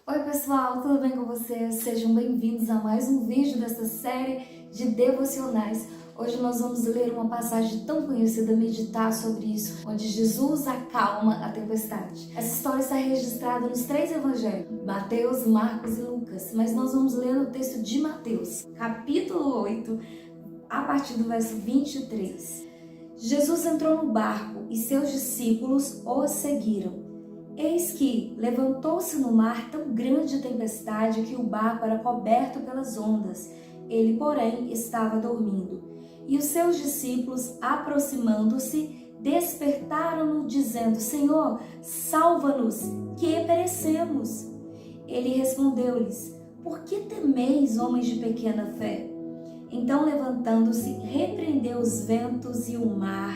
Oi pessoal, tudo bem com vocês? Sejam bem-vindos a mais um vídeo dessa série de devocionais. Hoje nós vamos ler uma passagem tão conhecida, meditar sobre isso, onde Jesus acalma a tempestade. Essa história está registrada nos 3 evangelhos, Mateus, Marcos e Lucas, mas nós vamos ler no texto de Mateus, capítulo 8, a partir do verso 23. Jesus entrou no barco e seus discípulos o seguiram. Eis que levantou-se no mar tão grande tempestade que o barco era coberto pelas ondas. Ele, porém, estava dormindo. E os seus discípulos, aproximando-se, despertaram-no, dizendo: Senhor, salva-nos, que perecemos. Ele respondeu-lhes: Por que temeis, homens de pequena fé? Então, levantando-se, repreendeu os ventos e o mar,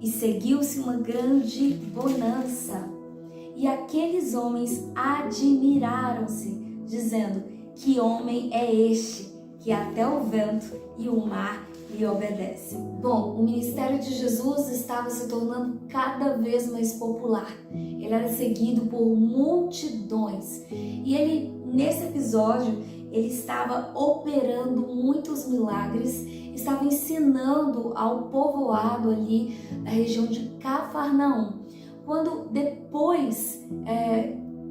e seguiu-se uma grande bonança. E aqueles homens admiraram-se, dizendo: Que homem é este, que até o vento e o mar lhe obedecem? Bom, o ministério de Jesus estava se tornando cada vez mais popular. Ele era seguido por multidões. E ele, nesse episódio, ele estava operando muitos milagres, estava ensinando ao povoado ali da região de Cafarnaum. Quando depois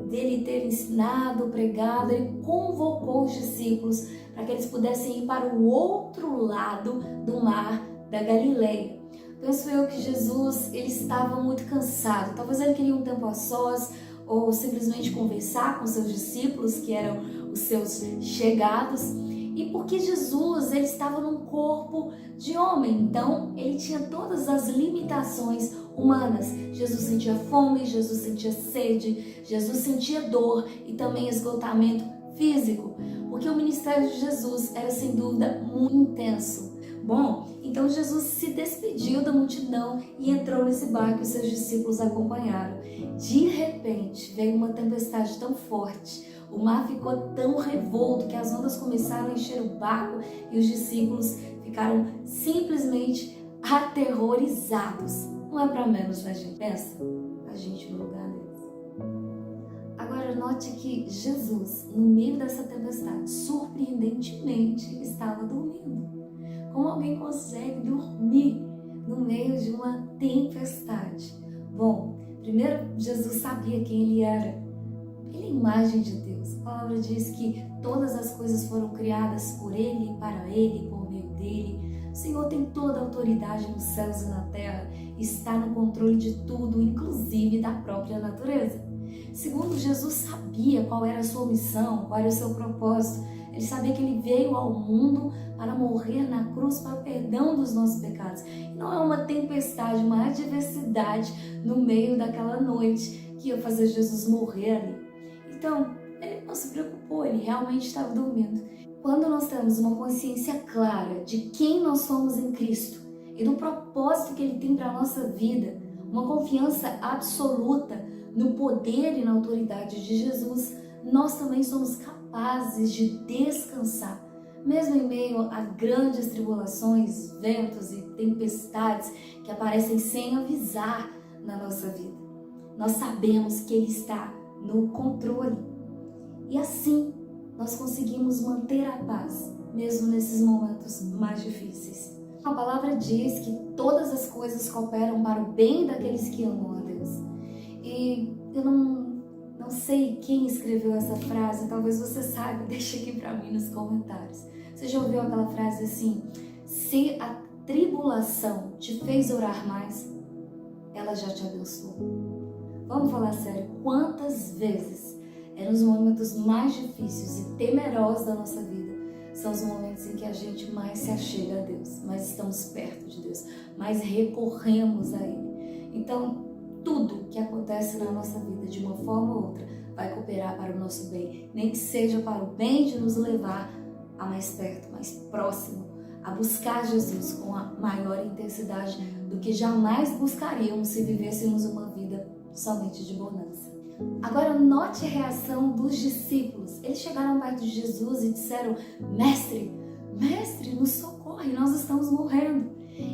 dele ter ensinado, pregado, ele convocou os discípulos para que eles pudessem ir para o outro lado do mar da Galileia. Penso eu que Jesus ele estava muito cansado, talvez ele queria um tempo a sós ou simplesmente conversar com seus discípulos, que eram os seus chegados. E porque Jesus ele estava num corpo de homem, então ele tinha todas as limitações humanas. Jesus sentia fome, Jesus sentia sede, Jesus sentia dor e também esgotamento físico, porque o ministério de Jesus era sem dúvida muito intenso. Bom, então Jesus se despediu da multidão e entrou nesse barco e seus discípulos acompanharam. De repente veio uma tempestade tão forte, o mar ficou tão revolto que as ondas começaram a encher o barco e os discípulos ficaram simplesmente aterrorizados. Não é para menos, né, gente? Pensa, a gente no lugar deles. Agora note que Jesus, no meio dessa tempestade, surpreendentemente estava dormindo. Como alguém consegue dormir no meio de uma tempestade? Bom, primeiro Jesus sabia quem ele era. Ele é a imagem de Deus. A palavra diz que todas as coisas foram criadas por Ele, para Ele, por meio dele. O Senhor tem toda a autoridade nos céus e na terra, está no controle de tudo, inclusive da própria natureza. Segundo, Jesus sabia qual era a sua missão, qual era o seu propósito. Ele sabia que ele veio ao mundo para morrer na cruz para o perdão dos nossos pecados. E não é uma tempestade, uma adversidade no meio daquela noite que ia fazer Jesus morrer ali. Então, ele não se preocupou, ele realmente estava dormindo. Quando nós temos uma consciência clara de quem nós somos em Cristo e do propósito que Ele tem para a nossa vida, uma confiança absoluta no poder e na autoridade de Jesus, nós também somos capazes de descansar, mesmo em meio a grandes tribulações, ventos e tempestades que aparecem sem avisar na nossa vida. Nós sabemos que Ele está no controle. E assim nós conseguimos manter a paz, mesmo nesses momentos mais difíceis. A palavra diz que todas as coisas cooperam para o bem daqueles que amam a Deus. E eu não sei quem escreveu essa frase, talvez você saiba, deixa aqui para mim nos comentários. Você já ouviu aquela frase assim: se a tribulação te fez orar mais, ela já te abençoou. Vamos falar sério, quantas vezes nos momentos mais difíceis e temerosos da nossa vida, são os momentos em que a gente mais se achega a Deus, mais estamos perto de Deus, mais recorremos a Ele. Então, tudo que acontece na nossa vida, de uma forma ou outra, vai cooperar para o nosso bem, nem que seja para o bem de nos levar a mais perto, mais próximo, a buscar Jesus com a maior intensidade do que jamais buscaríamos se vivêssemos uma vida somente de bonança. Agora note a reação dos discípulos. Eles chegaram perto de Jesus e disseram: Mestre, nos socorre, nós estamos morrendo.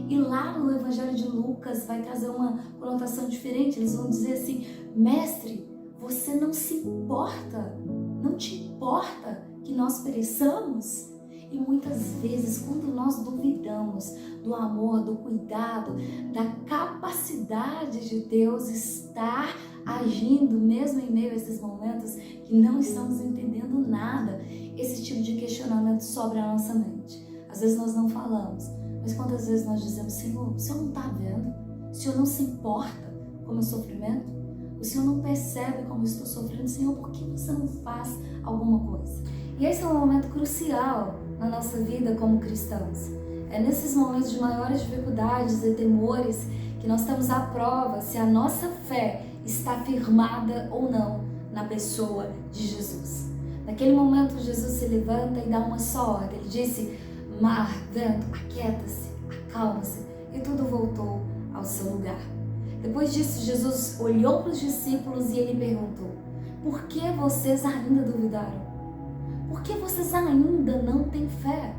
E lá no Evangelho de Lucas vai trazer uma conotação diferente. Eles vão dizer assim: Mestre, você não se importa Não te importa que nós pereçamos? E muitas vezes, quando nós duvidamos do amor, do cuidado, da capacidade de Deus estar agindo, mesmo em meio a esses momentos que não estamos entendendo nada, esse tipo de questionamento sobra à nossa mente. Às vezes nós não falamos, mas quantas vezes nós dizemos: Senhor, o Senhor não está vendo? O Senhor não se importa com o meu sofrimento? O Senhor não percebe como eu estou sofrendo? Senhor, por que você não faz alguma coisa? E esse é um momento crucial na nossa vida como cristãos. É nesses momentos de maiores dificuldades e temores que nós estamos à prova se a nossa fé está firmada ou não na pessoa de Jesus. Naquele momento, Jesus se levanta e dá uma só ordem. Ele disse: mar, vento, aquieta-se, acalma-se, e tudo voltou ao seu lugar. Depois disso, Jesus olhou para os discípulos e ele perguntou: por que vocês ainda duvidaram? Por que vocês ainda não têm fé?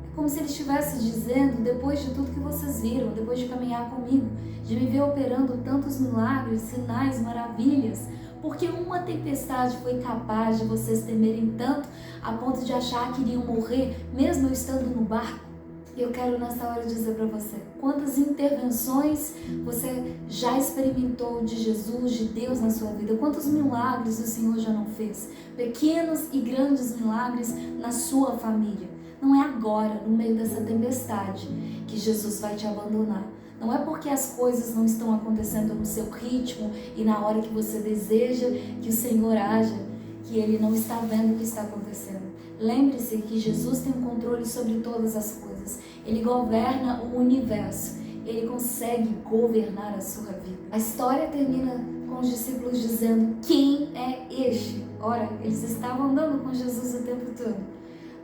É como se ele estivesse dizendo: depois de tudo que vocês viram, depois de caminhar comigo, de me ver operando tantos milagres, sinais, maravilhas, porque uma tempestade foi capaz de vocês temerem tanto a ponto de achar que iriam morrer, mesmo eu estando no barco? E eu quero nessa hora dizer para você: quantas intervenções você já experimentou de Jesus, de Deus na sua vida? Quantos milagres o Senhor já não fez? Pequenos e grandes milagres na sua família. Não é agora, no meio dessa tempestade, que Jesus vai te abandonar. Não é porque as coisas não estão acontecendo no seu ritmo e na hora que você deseja que o Senhor haja, que Ele não está vendo o que está acontecendo. Lembre-se que Jesus tem um controle sobre todas as coisas. Ele governa o universo. Ele consegue governar a sua vida. A história termina com os discípulos dizendo: quem é este? Ora, eles estavam andando com Jesus o tempo todo.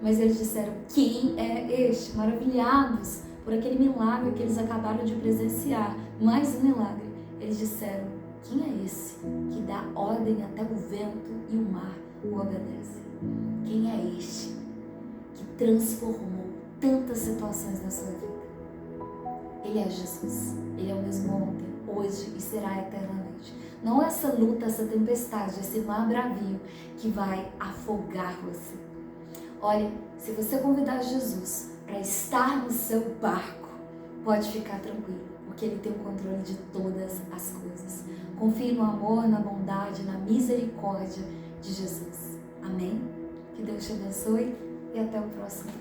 Mas eles disseram: quem é este? Maravilhados por aquele milagre que eles acabaram de presenciar. Mais um milagre. Eles disseram: quem é esse que dá ordem até o vento e o mar o obedecem? Quem é este que transformou tantas situações na sua vida? Ele é Jesus. Ele é o mesmo ontem, hoje e será eternamente. Não essa luta, essa tempestade, esse mar bravio que vai afogar você. Olha, se você convidar Jesus para estar no seu barco, pode ficar tranquilo, porque Ele tem o controle de todas as coisas. Confie no amor, na bondade, na misericórdia de Jesus. Amém? Que Deus te abençoe e até o próximo.